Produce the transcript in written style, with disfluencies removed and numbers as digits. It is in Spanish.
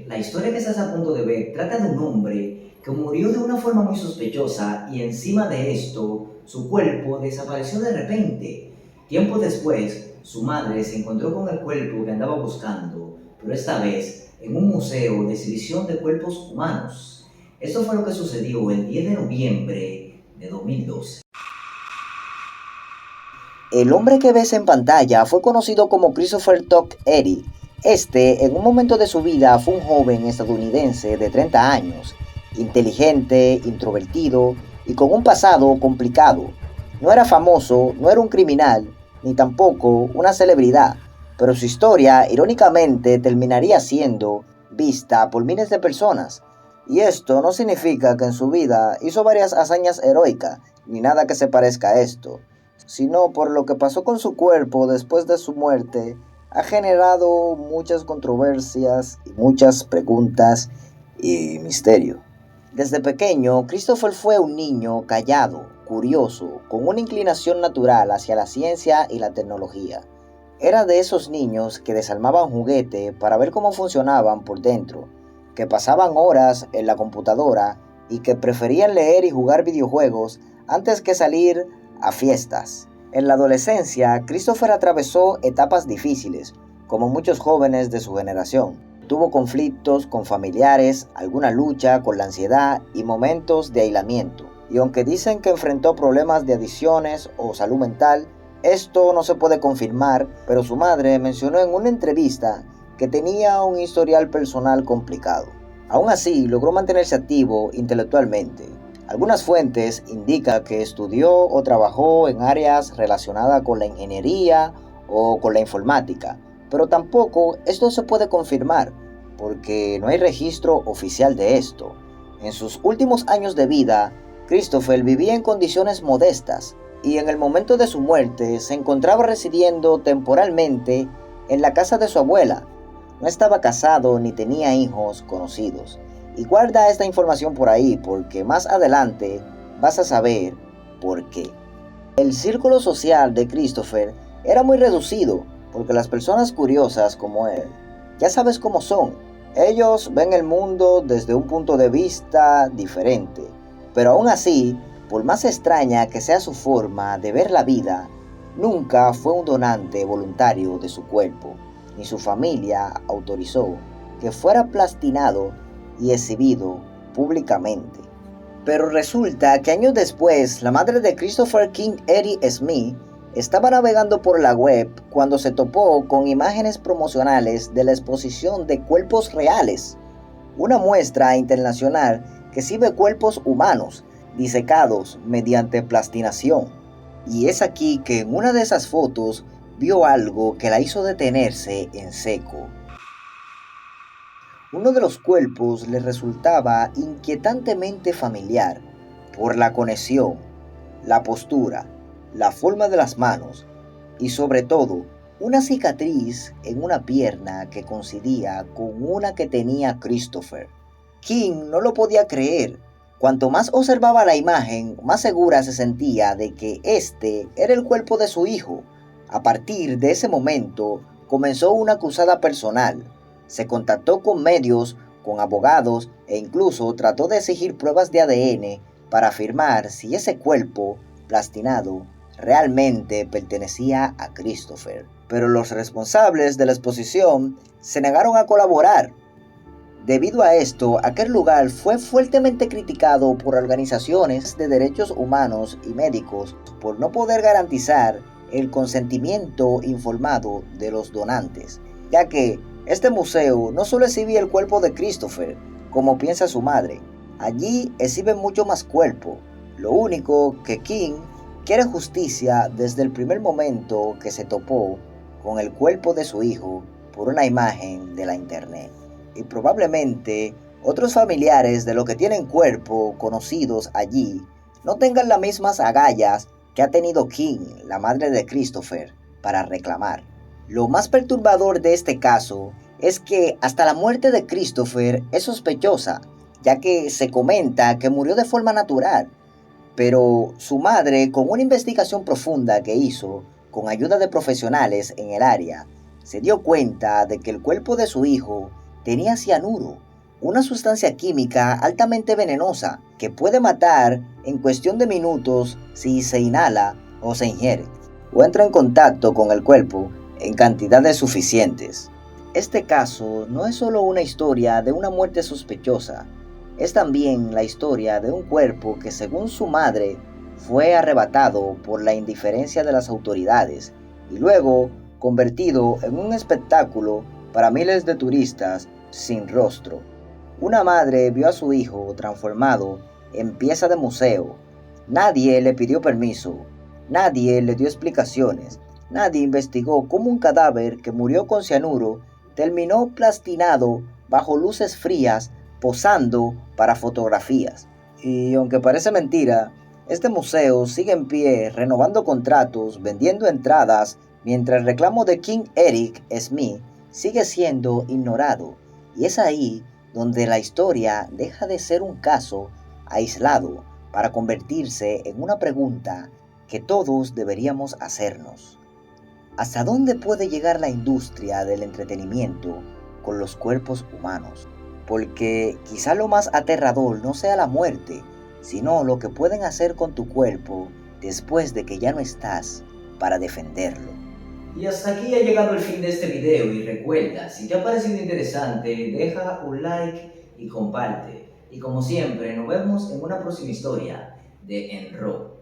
La historia que estás a punto de ver trata de un hombre que murió de una forma muy sospechosa y encima de esto, su cuerpo desapareció de repente. Tiempo después, su madre se encontró con el cuerpo que andaba buscando, pero esta vez en un museo de exhibición de cuerpos humanos. Esto fue lo que sucedió el 10 de noviembre de 2012. El hombre que ves en pantalla fue conocido como Christopher Tuck Eddy. En un momento de su vida, fue un joven estadounidense de 30 años, inteligente, introvertido y con un pasado complicado. No era famoso, no era un criminal, ni tampoco una celebridad, pero su historia, irónicamente, terminaría siendo vista por miles de personas. Y esto no significa que en su vida hizo varias hazañas heroicas, ni nada que se parezca a esto, sino por lo que pasó con su cuerpo después de su muerte, ha generado muchas controversias y muchas preguntas y misterio. Desde pequeño, Christopher fue un niño callado, curioso, con una inclinación natural hacia la ciencia y la tecnología. Era de esos niños que desarmaban juguete para ver cómo funcionaban por dentro, que pasaban horas en la computadora y que preferían leer y jugar videojuegos antes que salir a fiestas. En la adolescencia, Christopher atravesó etapas difíciles, como muchos jóvenes de su generación. Tuvo conflictos con familiares, alguna lucha con la ansiedad y momentos de aislamiento. Y aunque dicen que enfrentó problemas de adicciones o salud mental, esto no se puede confirmar, pero su madre mencionó en una entrevista que tenía un historial personal complicado. Aún así, logró mantenerse activo intelectualmente. Algunas fuentes indican que estudió o trabajó en áreas relacionadas con la ingeniería o con la informática, pero tampoco esto se puede confirmar porque no hay registro oficial de esto. En sus últimos años de vida, Christopher vivía en condiciones modestas y en el momento de su muerte se encontraba residiendo temporalmente en la casa de su abuela. No estaba casado ni tenía hijos conocidos. Y guarda esta información por ahí porque más adelante vas a saber por qué. El círculo social de Christopher era muy reducido porque las personas curiosas como él, ya sabes cómo son. Ellos ven el mundo desde un punto de vista diferente. Pero aún así, por más extraña que sea su forma de ver la vida, nunca fue un donante voluntario de su cuerpo, ni su familia autorizó que fuera plastinado y exhibido públicamente. Pero resulta que años después, la madre de Christopher King Eddy Smith estaba navegando por la web cuando se topó con imágenes promocionales de la exposición de cuerpos reales, una muestra internacional que exhibe cuerpos humanos disecados mediante plastinación. Y es aquí que en una de esas fotos vio algo que la hizo detenerse en seco. Uno de los cuerpos le resultaba inquietantemente familiar por la conexión, la postura, la forma de las manos y sobre todo una cicatriz en una pierna que coincidía con una que tenía Christopher. King no lo podía creer. Cuanto más observaba la imagen, más segura se sentía de que este era el cuerpo de su hijo. A partir de ese momento comenzó una cruzada personal. Se contactó con medios, con abogados e incluso trató de exigir pruebas de ADN para afirmar si ese cuerpo plastinado realmente pertenecía a Christopher. Pero los responsables de la exposición se negaron a colaborar. Debido a esto, aquel lugar fue fuertemente criticado por organizaciones de derechos humanos y médicos por no poder garantizar el consentimiento informado de los donantes, ya que este museo no solo exhibía el cuerpo de Christopher, como piensa su madre. Allí exhiben mucho más cuerpo. Lo único que King quiere justicia desde el primer momento que se topó con el cuerpo de su hijo por una imagen de la internet. Y probablemente otros familiares de los que tienen cuerpo conocidos allí no tengan las mismas agallas que ha tenido King, la madre de Christopher, para reclamar. Lo más perturbador de este caso es que hasta la muerte de Christopher es sospechosa, ya que se comenta que murió de forma natural, pero su madre, con una investigación profunda que hizo con ayuda de profesionales en el área, se dio cuenta de que el cuerpo de su hijo tenía cianuro, una sustancia química altamente venenosa que puede matar en cuestión de minutos si se inhala o se ingiere, o entra en contacto con el cuerpo en cantidades suficientes. Este caso no es solo una historia de una muerte sospechosa, es también la historia de un cuerpo que, según su madre, fue arrebatado por la indiferencia de las autoridades y luego convertido en un espectáculo para miles de turistas sin rostro. Una madre vio a su hijo transformado en pieza de museo. Nadie le pidió permiso, nadie le dio explicaciones, nadie investigó cómo un cadáver que murió con cianuro terminó plastinado bajo luces frías, posando para fotografías. Y aunque parece mentira, este museo sigue en pie, renovando contratos, vendiendo entradas, mientras el reclamo de King Eric Smith sigue siendo ignorado. Y es ahí donde la historia deja de ser un caso aislado para convertirse en una pregunta que todos deberíamos hacernos. ¿Hasta dónde puede llegar la industria del entretenimiento con los cuerpos humanos? Porque quizá lo más aterrador no sea la muerte, sino lo que pueden hacer con tu cuerpo después de que ya no estás para defenderlo. Y hasta aquí ha llegado el fin de este video y recuerda, si te ha parecido interesante, deja un like y comparte. Y como siempre, nos vemos en una próxima historia de Enro.